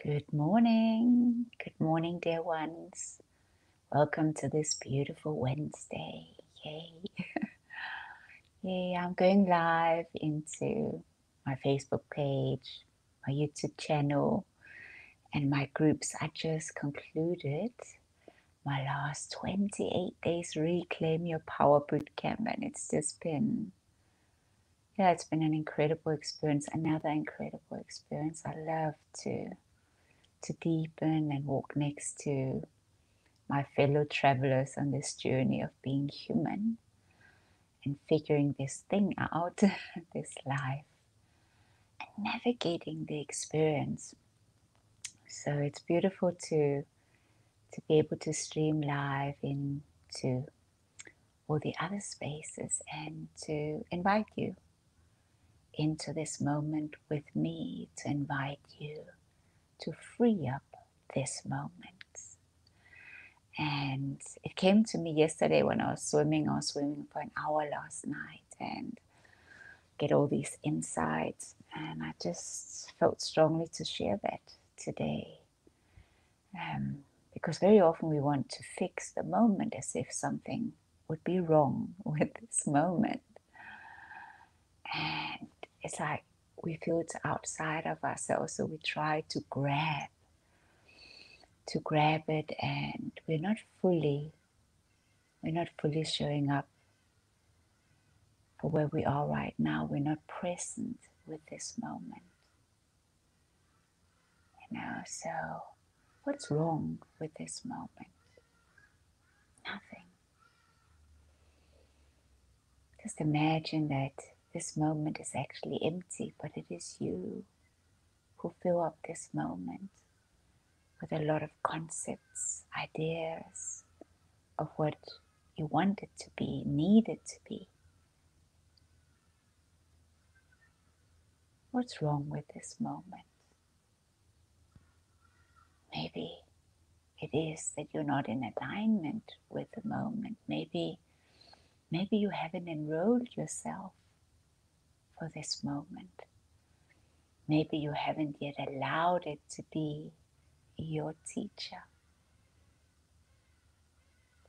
Good morning, dear ones. Welcome to this beautiful Wednesday. Yay! Yay! I'm going live into my Facebook page, my YouTube channel, and my groups. I just concluded my last 28 days Reclaim Your Power Bootcamp, and it's just been, it's been an incredible experience. Another incredible experience. I love to deepen and walk next to my fellow travelers on this journey of being human and figuring this thing out, this life, and navigating the experience. So it's beautiful to be able to stream live into all the other spaces and to invite you into this moment with me, to invite you to free up this moment. And it came to me yesterday when I was swimming. I was swimming for an hour last night and get all these insights. And I just felt strongly to share that today. Because very often we want to fix the moment as if something would be wrong with this moment. And it's like we feel it's outside of ourselves. So we try to grab it, and we're not fully showing up for where we are right now. We're not present with this moment. So what's wrong with this moment? Nothing. Just imagine that this moment is actually empty, but it is you who fill up this moment with a lot of concepts, ideas of what you want it to be, need it to be. What's wrong with this moment? Maybe it is that you're not in alignment with the moment. Maybe you haven't enrolled yourself for this moment. Maybe you haven't yet allowed it to be your teacher.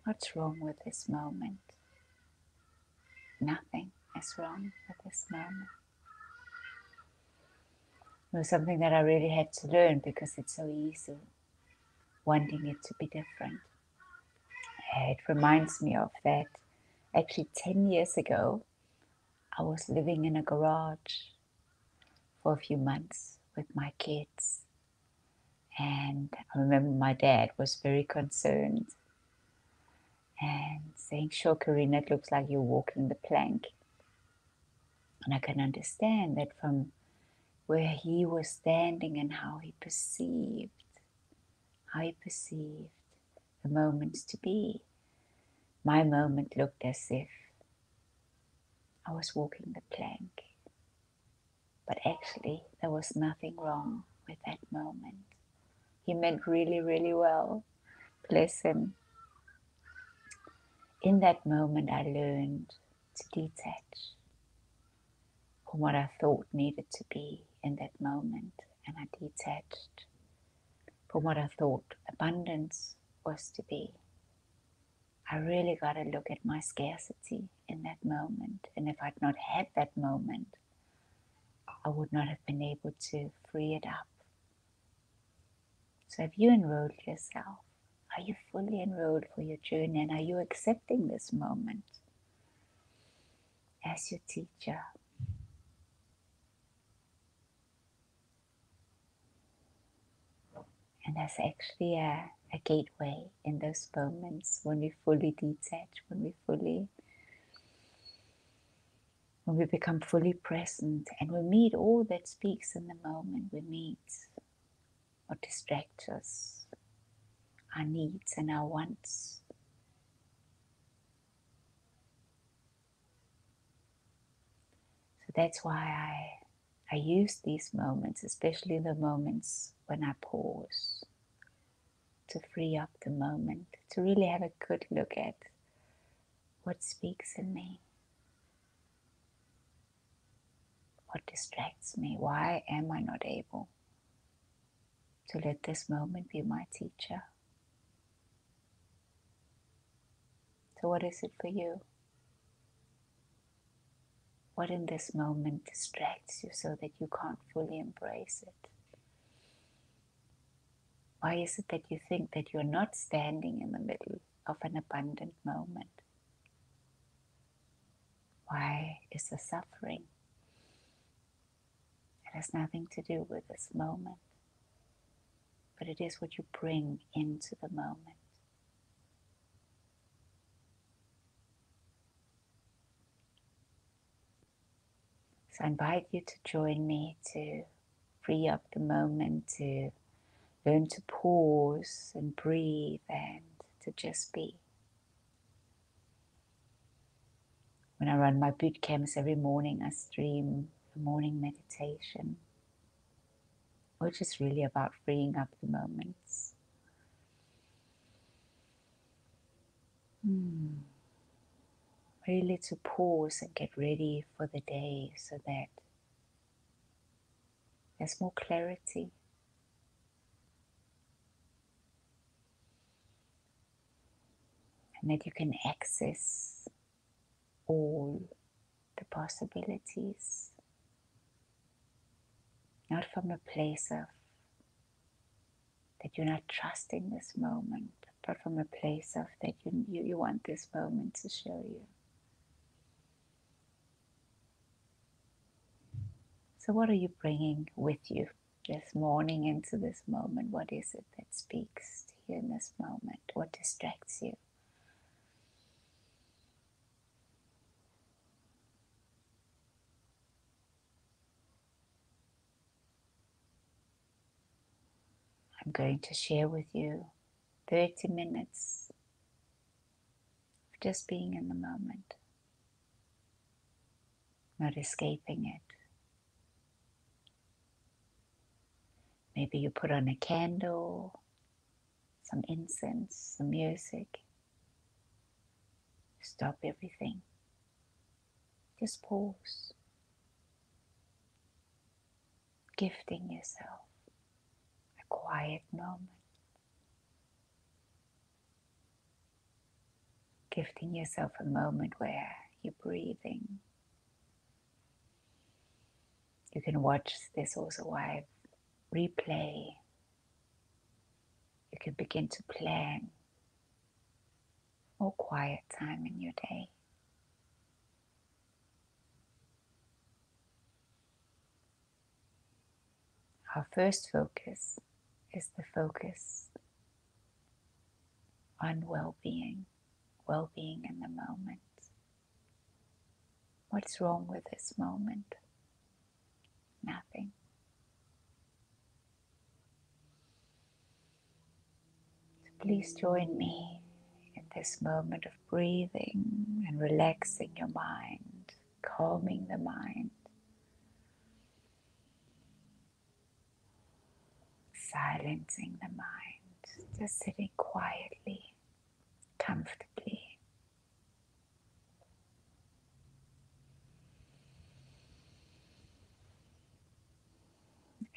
What's wrong with this moment? Nothing is wrong with this moment. It was something that I really had to learn because it's so easy wanting it to be different. It reminds me of that actually 10 years ago, I was living in a garage for a few months with my kids. And I remember my dad was very concerned and saying, "Sure, Karina, it looks like you're walking the plank." And I can understand that from where he was standing and how he perceived the moments to be. My moment looked as if I was walking the plank. But actually, there was nothing wrong with that moment. He meant really, really well. Bless him. In that moment, I learned to detach from what I thought needed to be in that moment. And I detached from what I thought abundance was to be. I really got to look at my scarcity in that moment. And if I'd not had that moment, I would not have been able to free it up. So have you enrolled yourself? Are you fully enrolled for your journey? And are you accepting this moment as your teacher? And there's actually a gateway in those moments when we fully detach, when we become fully present and we meet all that speaks in the moment. We meet what distracts us, our needs and our wants. So that's why I use these moments, especially the moments when I pause, to free up the moment, to really have a good look at what speaks in me, what distracts me, why am I not able to let this moment be my teacher. So what is it for you? What in this moment distracts you so that you can't fully embrace it? Why is it that you think that you're not standing in the middle of an abundant moment? Why is the suffering? It has nothing to do with this moment, but it is what you bring into the moment. So I invite you to join me to free up the moment, to learn to pause and breathe and to just be. When I run my boot camps every morning, I stream a morning meditation, which is really about freeing up the moments. Really to pause and get ready for the day so that there's more clarity. And that you can access all the possibilities. Not from a place of that you're not trusting this moment, but from a place of that you want this moment to show you. So what are you bringing with you this morning into this moment? What is it that speaks to you in this moment? What distracts you? I'm going to share with you 30 minutes of just being in the moment, not escaping it. Maybe you put on a candle, some incense, some music. Stop everything. Just pause. Gifting yourself a quiet moment. Gifting yourself a moment where you're breathing. You can watch this also while replay. You can begin to plan more quiet time in your day. Our first focus is the focus on well-being in the moment. What's wrong with this moment? Nothing. So please join me in this moment of breathing and relaxing your mind, calming the mind, silencing the mind, just sitting quietly, comfortably.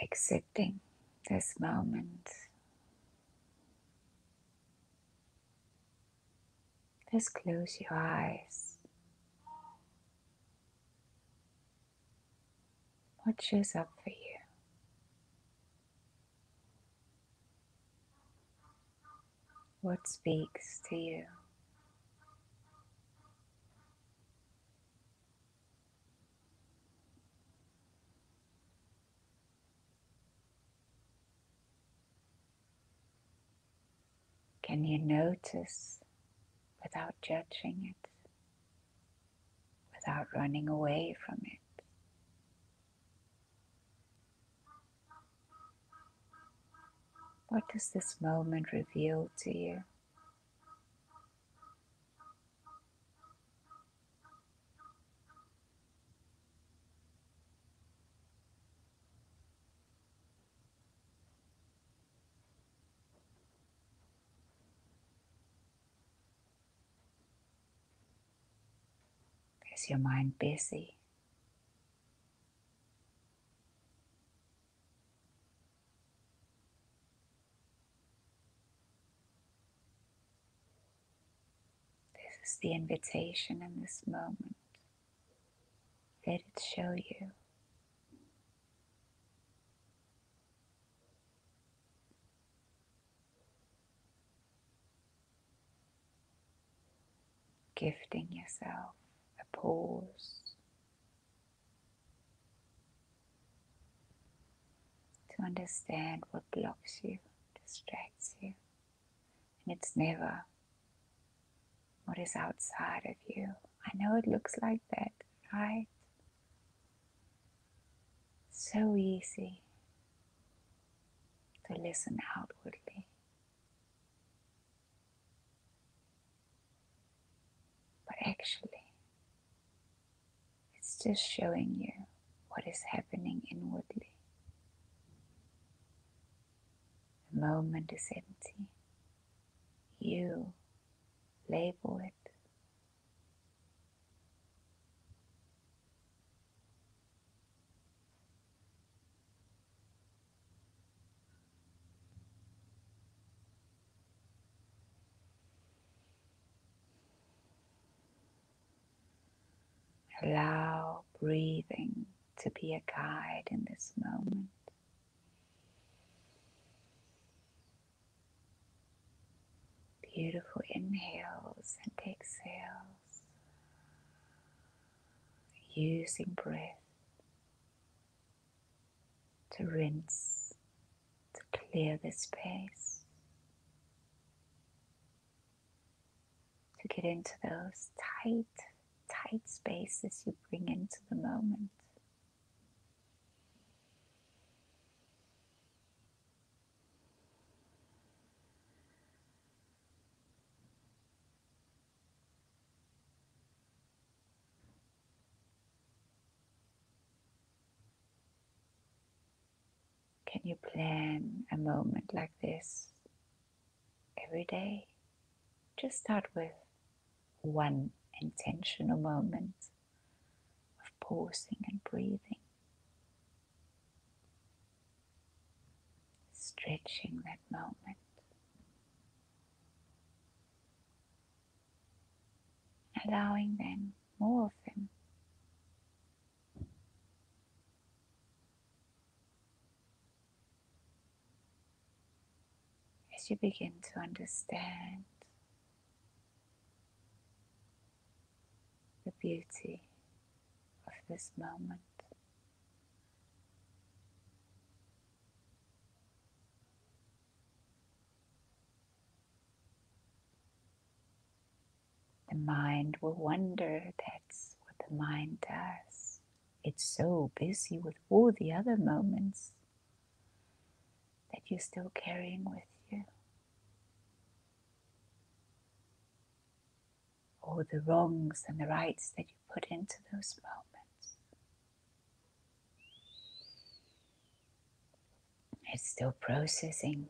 Accepting this moment. Just close your eyes. What shows up for you? What speaks to you? Can you notice without judging it, without running away from it? What does this moment reveal to you? Is your mind busy? This is the invitation in this moment. Let it show you. Gifting yourself a pause to understand what blocks you, distracts you. And it's never what is outside of you. I know it looks like that, right? So easy to listen outwardly. But actually, it's just showing you what is happening inwardly. The moment is empty. You label it. Allow breathing to be a guide in this moment. Beautiful inhales and exhales. Using breath to rinse, to clear the space, to get into those tight spaces you bring into the moment. Can you plan a moment like this every day? Just start with one intentional moment of pausing and breathing, stretching that moment, allowing then more of them. As you begin to understand the beauty of this moment, the mind will wonder. That's what the mind does. It's so busy with all the other moments that you're still carrying with you. All the wrongs and the rights that you put into those moments. It's still processing.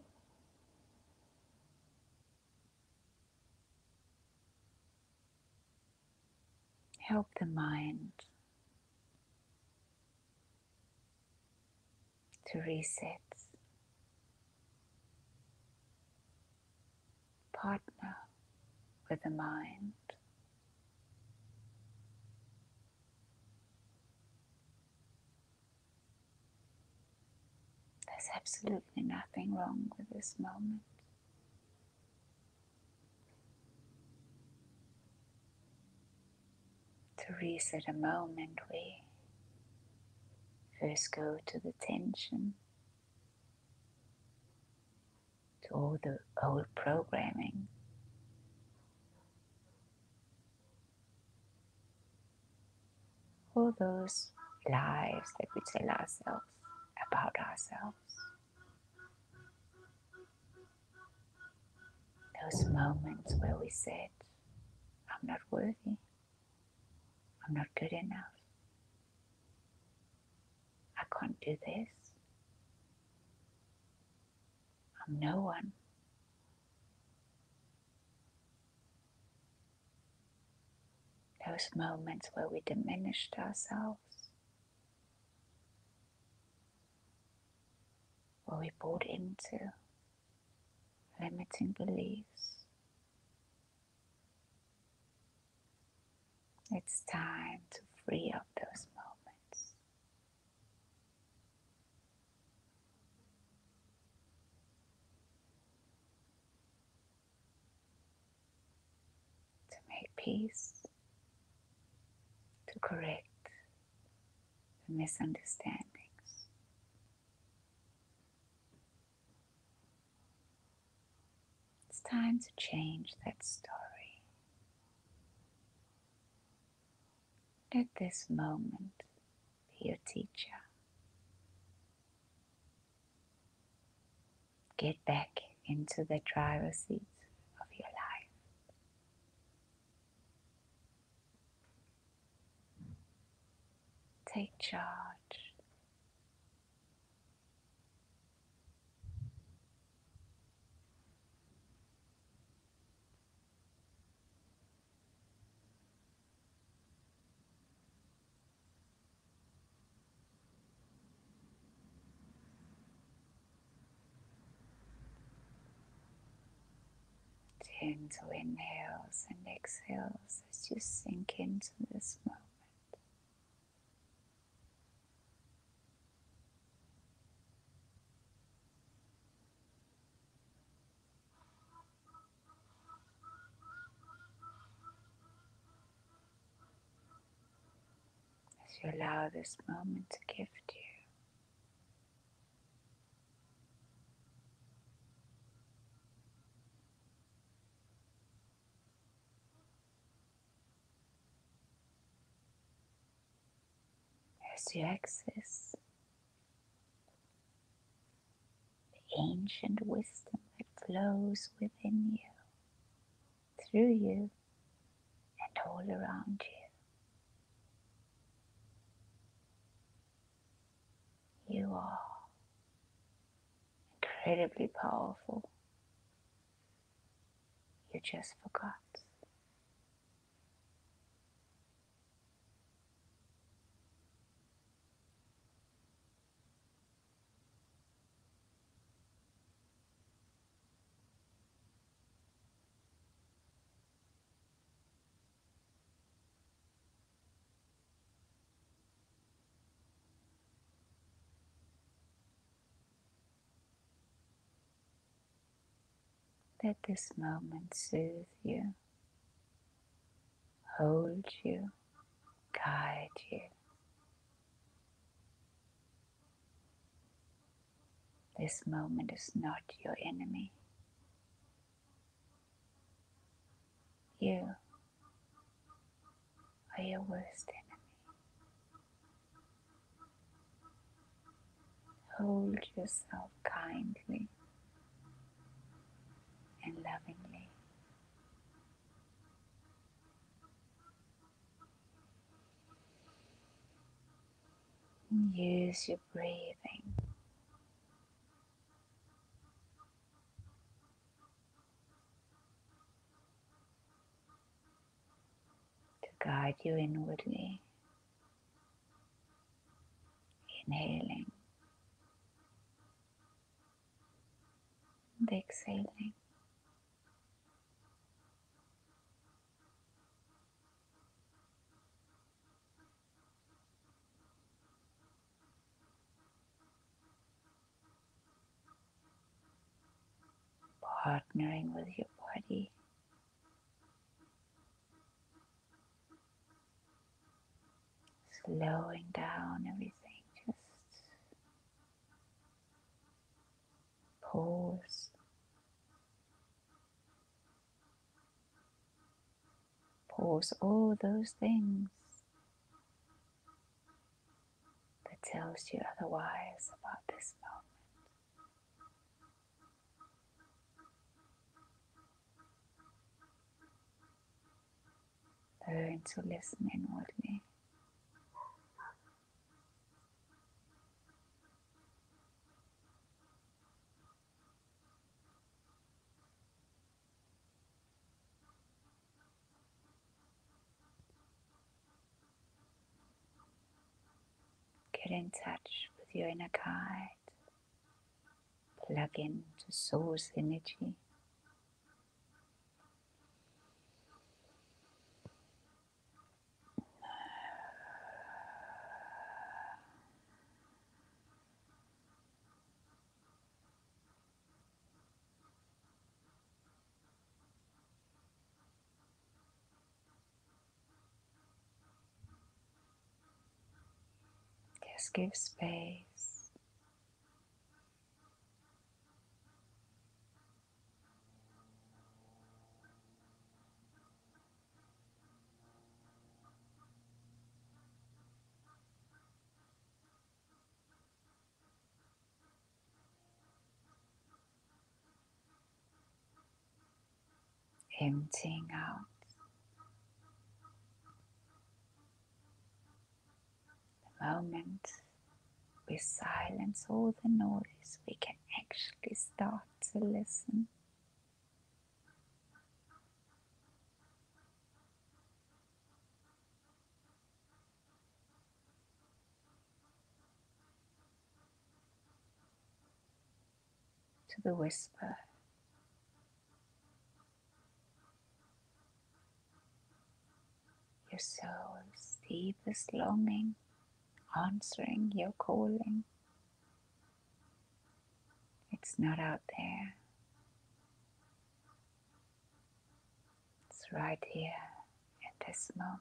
Help the mind to reset. Partner with the mind. There's absolutely nothing wrong with this moment. To reset a moment, we first go to the tension, to all the old programming, all those lies that we tell ourselves about ourselves. Those moments where we said, I'm not worthy, I'm not good enough, I can't do this, I'm no one. Those moments where we diminished ourselves, where we bought into, limiting beliefs. It's time to free up those moments. To make peace, to correct the misunderstandings. It's time to change that story. Let this moment be your teacher. Get back into the driver's seat of your life. Take charge. Gentle inhales and exhales as you sink into this moment. As you allow this moment to gift you. As you access the ancient wisdom that flows within you, through you, and all around you. You are incredibly powerful. You just forgot. Let this moment soothe you, hold you, guide you. This moment is not your enemy. You are your worst enemy. Hold yourself kindly and lovingly. Use your breathing to guide you inwardly, inhaling and exhaling. Partnering with your body, slowing down everything. Just pause. Pause all those things that tells you otherwise about this moment. Learn to listen inwardly. Get in touch with your inner guide. Plug into source energy. Just give space. Emptying out the moment we silence all the noise, we can actually start to listen. To the whisper, your soul's deepest longing, answering your calling. It's not out there, it's right here in this moment.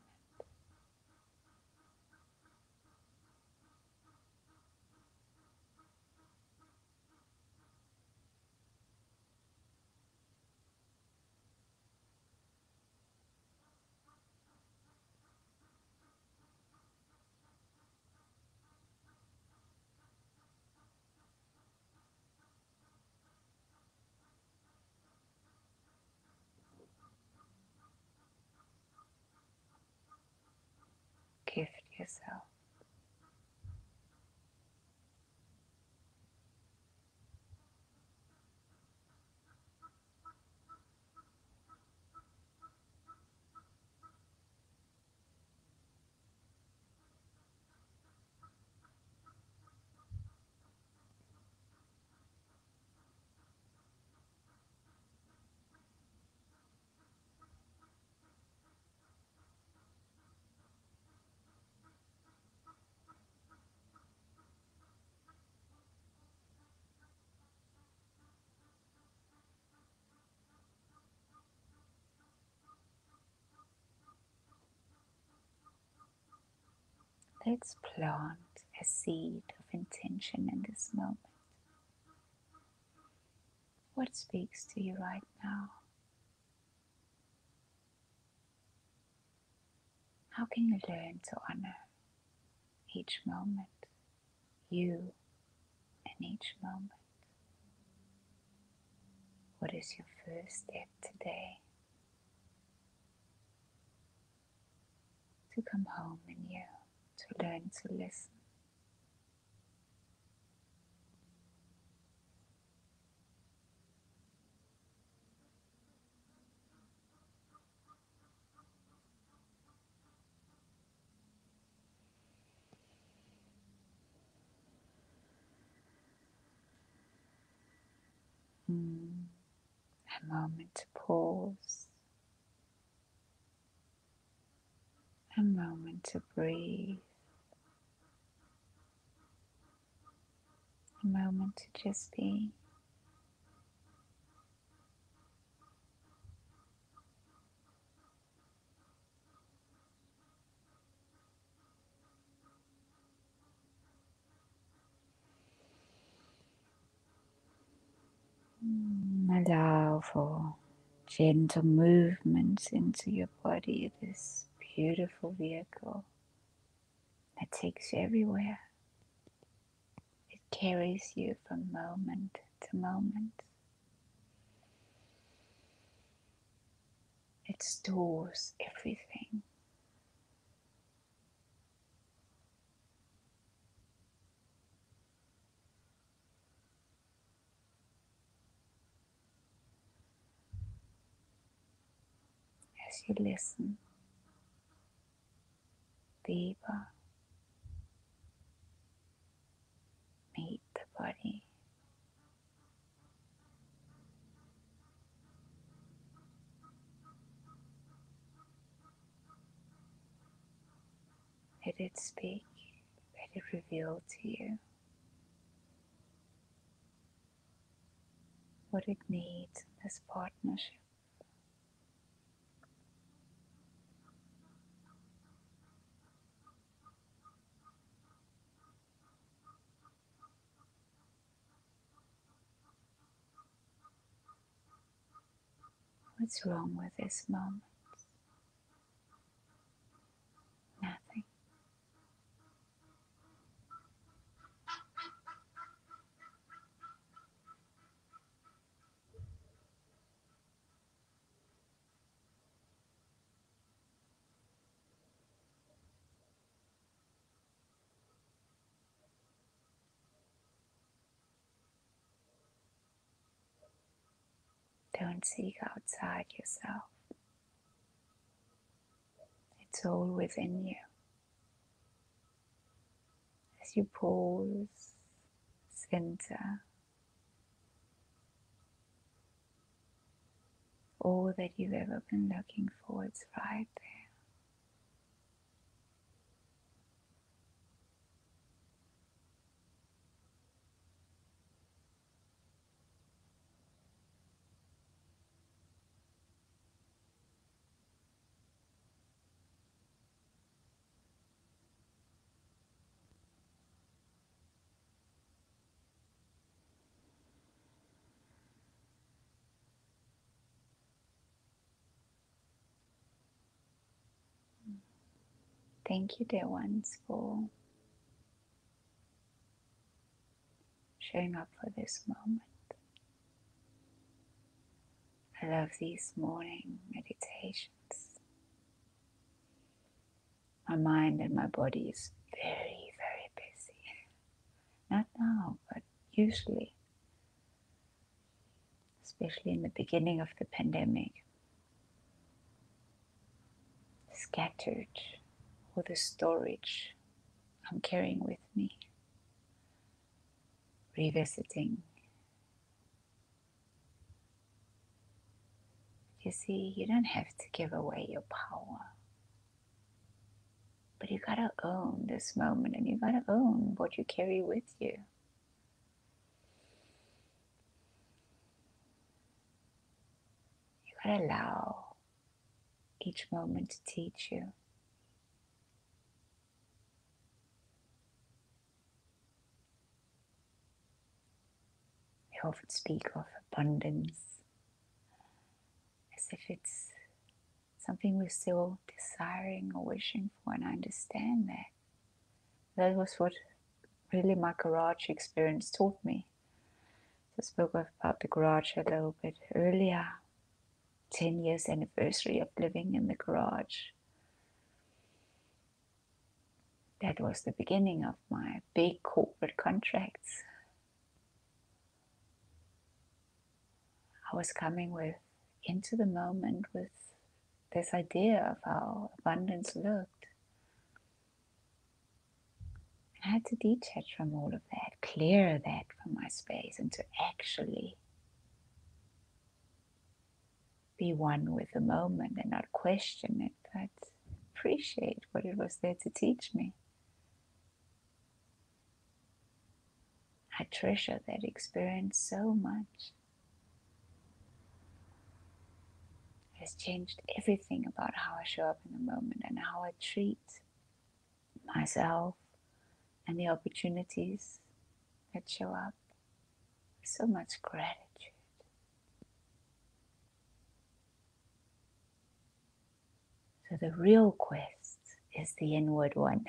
Gift yourself. Let's plant a seed of intention in this moment. What speaks to you right now? How can you learn to honor each moment, you and each moment? What is your first step today to come home in you, to learn to listen? A moment to pause, a moment to breathe, a moment to just be. Allow for gentle movements into your body, this beautiful vehicle that takes you everywhere. It carries you from moment to moment. It stores everything. As you listen deeper, meet the body. Let it speak. Let it reveal to you what it needs in this partnership. What's wrong with this moment? Nothing. Don't seek outside yourself. It's all within you. As you pause, center, all that you've ever been looking for is right there. Thank you, dear ones, for showing up for this moment. I love these morning meditations. My mind and my body is very, very busy. Not now, but usually, especially in the beginning of the pandemic, scattered all the storage I'm carrying with me, revisiting. You see, you don't have to give away your power, but you gotta own this moment and you gotta own what you carry with you. You gotta allow each moment to teach you. We often speak of abundance as if it's something we're still desiring or wishing for, and I understand that. That was what really my garage experience taught me. I spoke about the garage a little bit earlier. 10 years anniversary of living in the garage. That was the beginning of my big corporate contracts. I was coming into the moment with this idea of how abundance looked. I had to detach from all of that, clear that from my space, and to actually be one with the moment and not question it, but appreciate what it was there to teach me. I treasure that experience so much. It has changed everything about how I show up in the moment and how I treat myself and the opportunities that show up. So much gratitude. So the real quest is the inward one,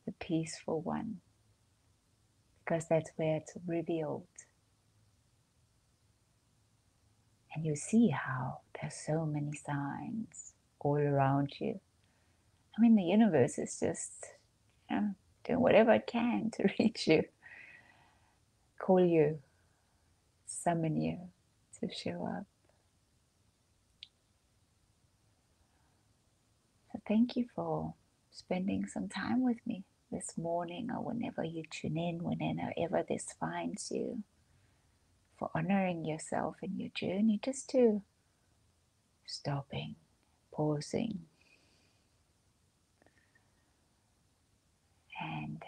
the peaceful one, because that's where it's revealed. And you see how there's so many signs all around you. I mean, the universe is just doing whatever it can to reach you, call you, summon you to show up. So thank you for spending some time with me this morning, or whenever you tune in, whenever this finds you, for honoring yourself in your journey, just to stopping, pausing, and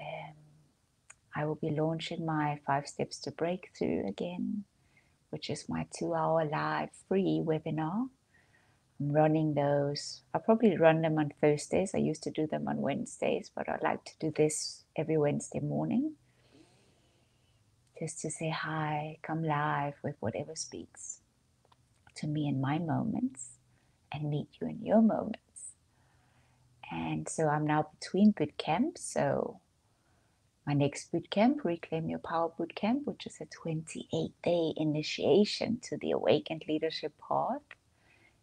I will be launching my 5 Steps to Breakthrough again, which is my 2-hour live free webinar. I'm running those. I'll probably run them on Thursdays. I used to do them on Wednesdays, but I'd like to do this every Wednesday morning. Just to say hi, come live with whatever speaks. to me in my moments and meet you in your moments. And so I'm now between boot camps. So my next boot camp, Reclaim Your Power Boot Camp, which is a 28-day initiation to the Awakened Leadership Path,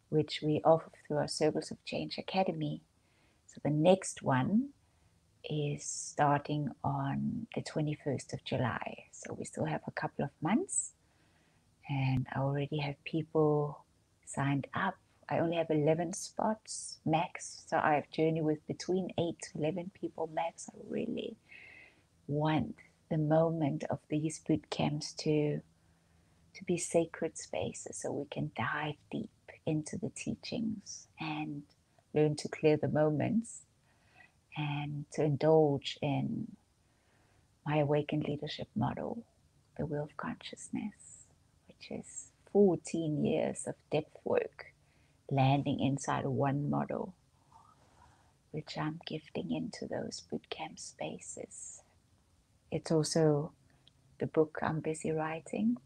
which we offer through our Circles of Change Academy. So the next one is starting on the 21st of July. So we still have a couple of months, and I already have people signed up. I only have 11 spots max, so I have journeyed with between 8 to 11 people max. I really want the moment of these boot camps to be sacred spaces, so we can dive deep into the teachings and learn to clear the moments and to indulge in my awakened leadership model, the wheel of consciousness, which is 14 years of depth work landing inside one model, which I'm gifting into those bootcamp spaces. It's also the book I'm busy writing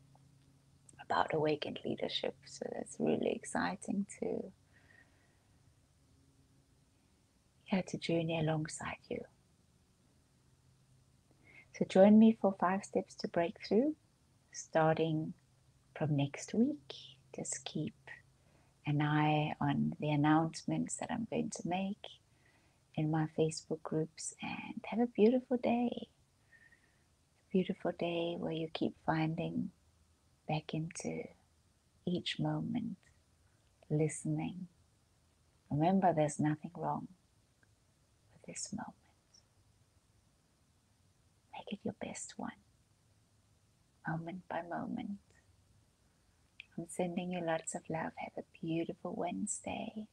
about awakened leadership, so that's really exciting to journey alongside you. So join me for 5 steps to breakthrough, starting from next week. Just keep an eye on the announcements that I'm going to make in my Facebook groups, and have a beautiful day. Beautiful day where you keep finding back into each moment, listening. Remember, there's nothing wrong with this moment. Make it your best one, moment by moment. I'm sending you lots of love. Have a beautiful Wednesday.